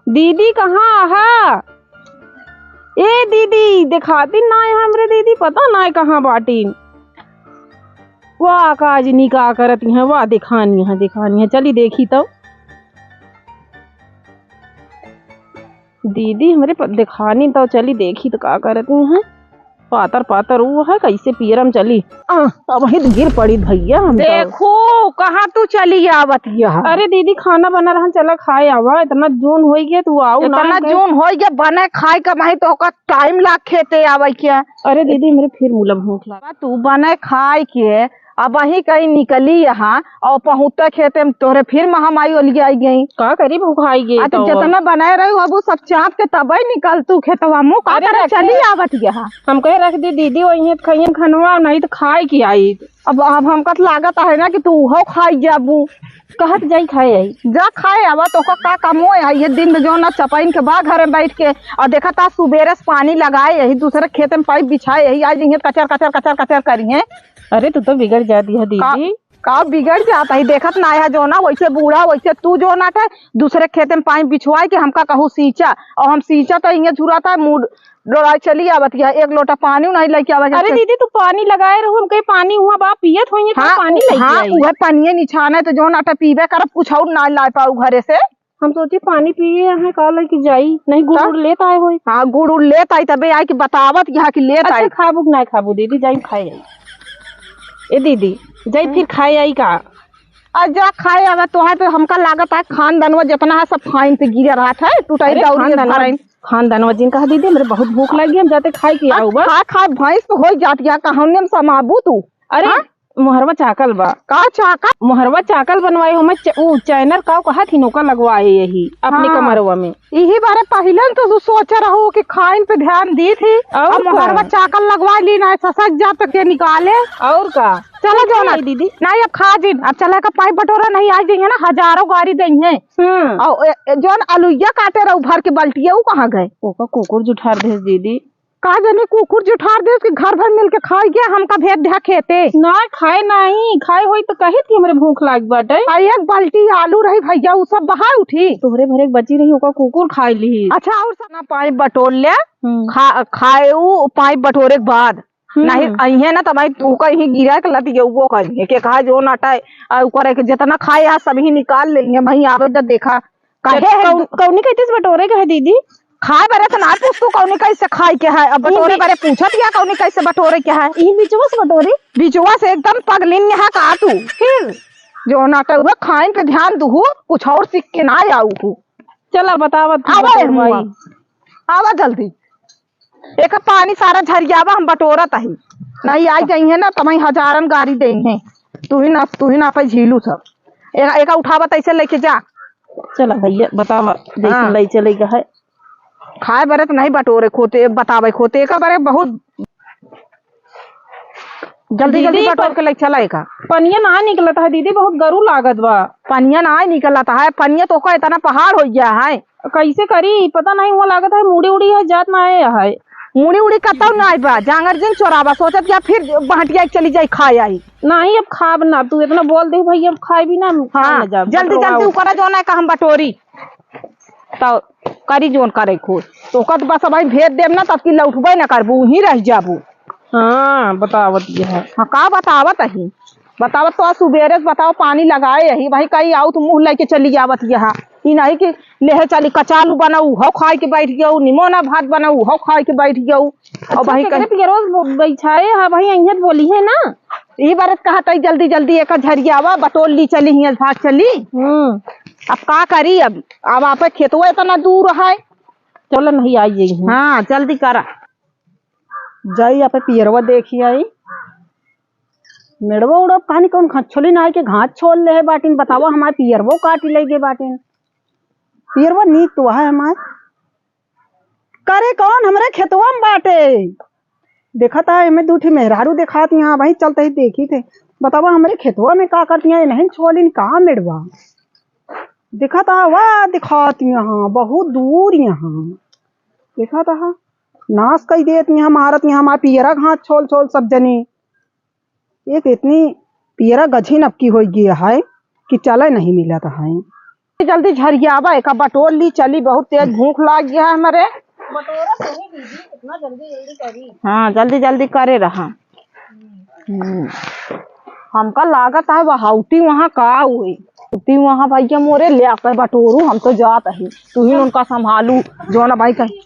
दीदी कहाँ है? ए दीदी दिखाती ना है हमरे दीदी, पता ना है कहाँ बाटी। वाह काजनी का करती है, वाह दिखानी है चली देखी तो। दीदी हमरे दिखानी तो चली देखी तो का करती हैं। पातर पातर वो है कैसे पियरम चली। अब वही गिर पड़ी भैया हम। देखो कहाँ तू चली आवत है। अरे दीदी खाना बना रहा, चला खाए आवा। इतना जून हो गया तू आओ ना। इतना जून हो गया बने खाए का माही तो का टाइम लाग खेते आवे क्या। अरे दीदी मेरे फिर मुला भूख लगा। तू बने खाए के अब वही कहीं निकली यहाँ और पहुँचते खेते में तोरे फिर महामारी ओलिया आई गई। का करी भूखाई गई तो जितना बनाए रही अब सब चाप के तब निकल तू खेतवा मुँह का तरह चली आवत यहाँ। हम कहे रख दी दीदी वही खाइए खनवा नहीं तो खाए की आई। अब हमका लागत है ना कि तू हो खाई जाबू। कहत जाई खाए आई जा खाए आवा तो का कमो है ये दिन में जो ना चपाइन के बा घर में बैठ के और देखा था सुबेरे से पानी लगाए यही दूसरे खेत में पाइप बिछाए यही आज कचर कचर कचर कचर करी है। अरे तू तो बिगड़ जाती है दीदी। का बिगड़ जाता है देखत ना है जो ना वैसे बूढ़ा वैसे तू जो ना थे दूसरे खेत में पाइप बिछवाए कि हमका कहूँ सींचा और हम सींचा तो इंगे झुरा था मूड डोराई चली आवत है एक लोटा पानी नहीं लेके आवे। अरे दीदी तू पानी लगाए रहो, हम कहीं पानी हुआ बा पियत होइए। हाँ, पानी लेके आई। वह पानी निछाने तो जो नाटा पीबे करब कुछ और ना ला पाऊ घरे से। हम सोचे पानी पिए यहाँ का लेके जाई नहीं गुड़ लेता है होई। हाँ गुड़ लेता है तबे आई कि बतावत यहाँ की लेता है। खाबू ना खाबू दीदी जाई खाए आई। ए दीदी जाई फिर खाए आई का। जा खाए आवा तो है तो हमका लागत है खानदानवा जितना है सब फाइन पे गिर रहा था टूटाई खानदानवा जिन कहा दीदी मेरे बहुत भूख लगी हम जाते खाए की आऊ। खा खा भैंस तो हो जाती है कहने में समाबू तू। अरे मोहरवा चाकल बा का चाकल मोहरवा चाकल बनवाए हो मैं चैनर का कहा थी नौका लगवाए यही अपनी कमरवा में। यही बारे पहले तो तू सोच रहो कि खाइन पे ध्यान दी थी और मोहरवा चाकल लगवा ली ना ससक जा के निकाले और का। चलो जो ना दीदी नहीं अब खा जी अब चला का पाइप बटोरा नहीं आ जाएंगे ना हजारों गाड़ी देंगे। और जो अलुइया काटे रहो भर के बल्टिया वो कहाँ गए। कुकुर जुठार भेज दीदी का जाने कुकुर जुठार दे उसके घर भर मिल के खाए गया हमका भेद ध्या खेते ना खाए नहीं खाए होई तो कही थी हमरे भूख लाग बाटे। एक बाल्टी आलू रही भैया वो सब बाहर उठी तोहरे भरे बची रही ओका कुकुर खाई ली। अच्छा और सना पाइप बटोर ले खाए पाइप बटोरे के बाद नहीं अहे ना तब तू कहीं गिरा के लती वो करिए के कहा जो नाटा करे के जितना खाए यहाँ सभी निकाल लेंगे वही आवे जब देखा कौनी कहते बटोरे का है दीदी। खाए बारे तो ना पूछ तू कौनी कैसे खाए क्या है अब बटोरे बारे पूछत या कौनी कैसे बटोरे क्या है। ये बिचवा से बटोरे बिचवा से एकदम पगलिन यहाँ का तू फिर जो नाटा हुआ खाए पे ध्यान दू कुछ और सीख के ना आऊ। चला बतावत आवा जल्दी एक पानी सारा झरियावा हम बटोरत ही नहीं आई जाइए ना तमई हजारन गाड़ी देंगे तू ही ना पे झीलू सब एक उठावत ऐसे लेके जा। चला भैया बतावा जैसे ले चले का है खाए बारे तो नहीं बटोरे खोते बतावे खोते का बारे बहुत जल्दी जल्दी बटोर के ले चला का। पनिया ना निकलता है दीदी बहुत गरू लागत बा। पनिया ना निकलता है पनिया तो का इतना पहाड़ हो गया है कैसे करी पता नहीं हुआ लागत है मुड़ी उड़ी है जात ना है मुड़ी उड़ी कतौ ना बा जांगर जिन चोराबा सोचत या फिर बहटिया चली जाई खाए आई नहीं अब खाब ना तू इतना बोल दे भाई अब खाए भी ना। हाँ जल्दी जल्दी ऊपर जो ना का हम बटोरी तो करी जोन करे खोज तो कत बस भाई भेज देम ना तब की लौटबे ना करबू ही रह जाबू। हाँ बतावत ये है। हाँ का बतावत ही बतावत तो सुबेरे बताओ पानी लगाए यही भाई कहीं आओ तो मुँह लेके चली जावत यहाँ ई नहीं कि लेहे चली कचालू बनाऊ हो खाए के बैठ गऊ निमोना भात बनाऊ हो खाए के बैठ गऊ और भाई रोज बैठाए हाँ भाई अहियत बोली है ना यही बार कहता जल्दी जल्दी एक झरियावा बटोल ली चली हियाँ भाग चली। अब का करी अब आप खेतवा इतना दूर है चलो नहीं आई। हाँ जल्दी करा जाई आप पियरवा देखी आई मेड़वा उड़ब कहानी कौन छोली ना के घास छोड़ ले बाटिन बतावा हमारे पियरवो काट ले गे बाटिन पियरवा नीक तो है हमारे करे कौन हमारे खेतवा में बाटे देखा था हमें दूठी मेहरारू देखाती यहाँ भाई चलते ही देखी थे बतावा हमारे खेतवा में का करती है नहीं छोलिन कहाँ मेड़वा देखा था वाह दिखाती यहाँ बहुत दूर यहाँ देखा था नाश कई देती यहाँ मारत यहाँ हमारे पियरा घास छोल छोल सब जने एक इतनी पियरा गझी नपकी हो गई है कि चला नहीं मिला था है जल्दी झरियावा एक बटोर ली चली, बहुत तेज भूख लाग गया है हमारे। बटोरा तो नहीं दीदी, इतना जल्दी जल्दी करी। हाँ जल्दी जल्दी करे रहा। हमका लागत है वहाउटी वहाँ का हुई उती वहाँ भैया मोरे ले आकर बटोरू, हम तो जात ही तू ही उनका संभालू जो ना भाई कही।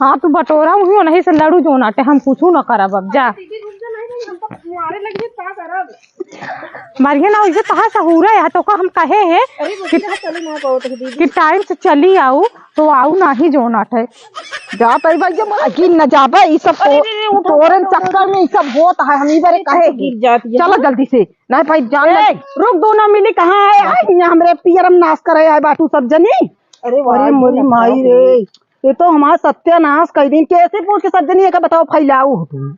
हाँ तू बटोरा हुई नहीं से लड़ू जो नाटे हम पूछू न करब अब जा मरिए ना वैसे कहा सहूरा है तो का हम कहे है कि टाइम से चली आऊ तो आऊ नहीं जो नाटे जात है भैया गिर न जाबे ई सब तोरन चक्कर में ई सब होता है। हम इधर कहे गिर जाती है। चलो जल्दी से नहीं भाई जान रुक दो ना मिली कहाँ है यहाँ हमरे पियरम नाश करे आए बाटू सब जनी। अरे मोरी माई रे ये तो हमारा सत्यानाश कई दिन कैसे पूछ के सब जनी का बताओ फैलाऊ हो तुम।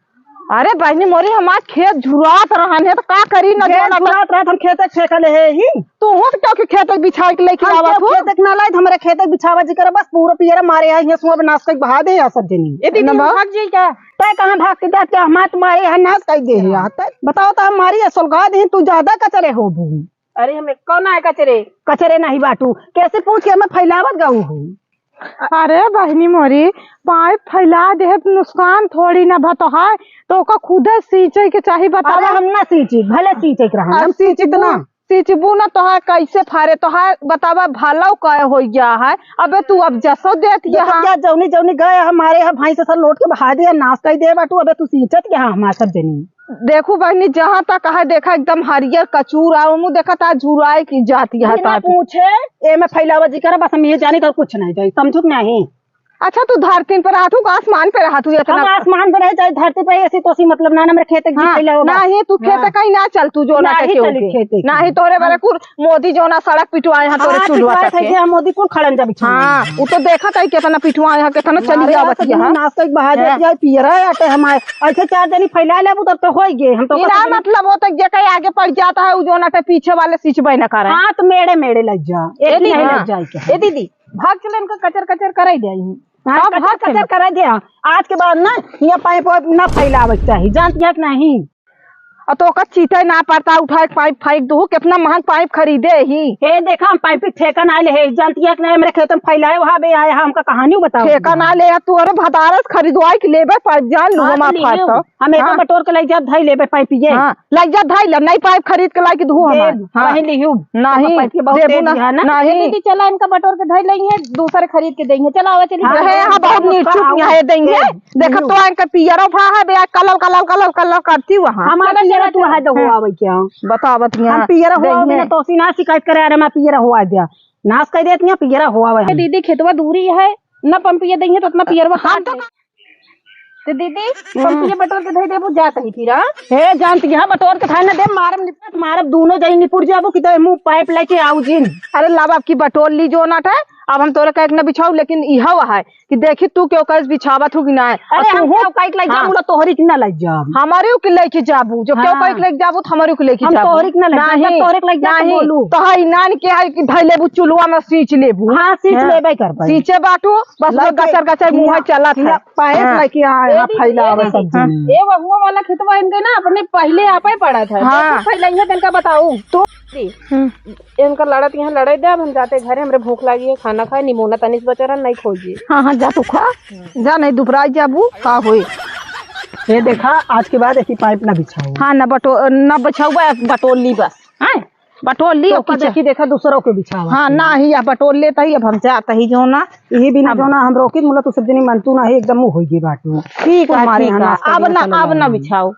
अरे बहनी मोरी हमार खेत झुरात रहन है तो का करी न झुरात रहत हम खेत फेंकले है ही तू हो क्यों के खेत बिछा के लेके आवा तू खेत ना लाए हमरे खेत बिछावा जी कर बस पूरा पियरा मारे आए हैं सुबह नाश कर बहा दे या सब जनी। ए दीदी भाग जी क्या तय कहां भाग के जाते हम तुम्हारे यहाँ नाश कर दे है बताओ तो हमारी सुलगा दे तू ज्यादा कचरे हो बू। अरे हमें कौन आए कचरे नहीं बाटू कैसे पूछ के हमें फैलावत गाऊ हूँ। अरे बहनी मोरी पाइप फैला दे नुकसान थोड़ी ना भतो है तो का खुद सींचे के चाहिए बतावा। हम ना सींची भले सींचे के रहा हम सींचित ना सींचबू ना तो है कैसे फारे तो है बतावा भाला का हो गया है। अबे तू अब जसो देत यहाँ जौनी जौनी गए हमारे यहाँ भाई से सब लोट के बहा दे नाश कर दे बाटू। अबे तू सींचत यहाँ हमारे सब जनी देखू बहनी जहाँ तक है देखा एकदम हरियर कचूर आओ मुँह देखा था झुराई की जाती है पूछे ए में फैलावा जी कर बस हम ये जाने का कुछ नहीं जाए समझू नहीं। अच्छा तू धरती पर हाथू आसमान पे रहा तू हम आसमान पे नहीं जाए धरती पे ऐसी तो मतलब ना मेरे खेत नहीं तू खेत कहीं ना चल तू जो ना खेते नहीं तोरे बारे कुर मोदी जो ना सड़क पिटवाए यहाँ तोरे चुलवा थे मोदी कुल खड़न जब हाँ वो तो देखा था कितना पिटवाए यहाँ कितना चली जावत है नाश्ता बहा दे पियरा आटे हमारे ऐसे 4 जनी फैला ले तब तो हो गए हम तो मतलब वो तक जे आगे पड़ जाता है जो ना पीछे वाले सिंचबे न करे। हाँ तो मेड़े मेड़े लग जा लग जाए दीदी भाग चले इनका कचर कचर कर दे कचर करा दिया आज के बाद ना यहाँ पाइप ना फैलावे चाहिए जानती नहीं और तो का चीटे ना पड़ता उठा पाइप फेंक दू कितना महंग पाइप खरीदे ही हे देखा हम पाइप ठेका ना ले जानती है नहीं मेरे खेत में फैलाए वहाँ भी आया हमका कहानी बताओ ठेका ना ले तू अरे भदारस खरीदवाई के लेबे पाइप जान लू हम हम एक बटोर के ले जा धाई लेबे पाइप ये ले जा धाई ले नहीं पाइप खरीद के ला के धू हम नहीं लिहू नहीं नहीं दीदी चला इनका बटोर के धाई लेंगे दूसरे खरीद के देंगे चला आवा चलिए यहाँ बहुत नीचू यहाँ देंगे देखा तो इनका पियरो भा है कलर कलर कलर कलर करती वहाँ हमारा तू है तो हुआ भाई क्या बतावत हम पियरा हुआ ना तो सीना शिकायत करे अरे मैं पियरा हुआ दिया नाश कर देती है पियरा हुआ है। दीदी खेतवा दूरी है न पंपिया देंगे तो अपना पियरवा काट तो दीदी पंपिया बटोर के धई देबू जात ही फिर हे जानती है बटोर के खाना दे मारम निपट मारब दोनों जाई निपुर जाबो कि तो मुंह पाइप लेके आऊ जिन। अरे लाभ आपकी बटोर ली जो नाट है अब हम तोरे कैक न बिछाऊ लेकिन यह है कि देखी तू क्यों कैस बिछावत हो कि ना। अरे हम कैक लग जाबू ना तोहरी कि ना लग जाब हमारे के लेके जाबू जो क्यों कैक लग जाबू हमारे के लेके जाबू तोहरी कि ना लग जाब तोहरे के लग जाब बोलू तो है नान के है कि धई लेबू चुलवा में सींच लेबू। हां सींच लेबे कर पाई सींचे बाटू बस गचर गचर मुंह चलत है पाइप लेके आए फैलावे सब्जी ए वहुआ वाला खेतवा इनके ना अपने पहले आपे पड़ा था हां फैलाइए तनका बताऊ तो इनका लड़त यहाँ लड़े दे अब हम जाते घरे हमरे भूख लगी है खाना खाए निमोना तनिस बचरा नहीं खोजिए। हाँ जा तो खा जा नहीं दोपहर जाबू का होए ये देखा आज के बाद ऐसी पाइप ना बिछाओ। हाँ न बिछाऊ बटोल ली बस हाँ बटोल ली तो देखी देखा दूसरों के बिछाओ। हाँ ना ही या बटोल लेता ही अब हम जाता ही जो ना ये भी ना जो ना हम रोकी मुला तो सब जनी मनतू ना है एकदम हो गई बाटू ठीक है अब ना बिछाओ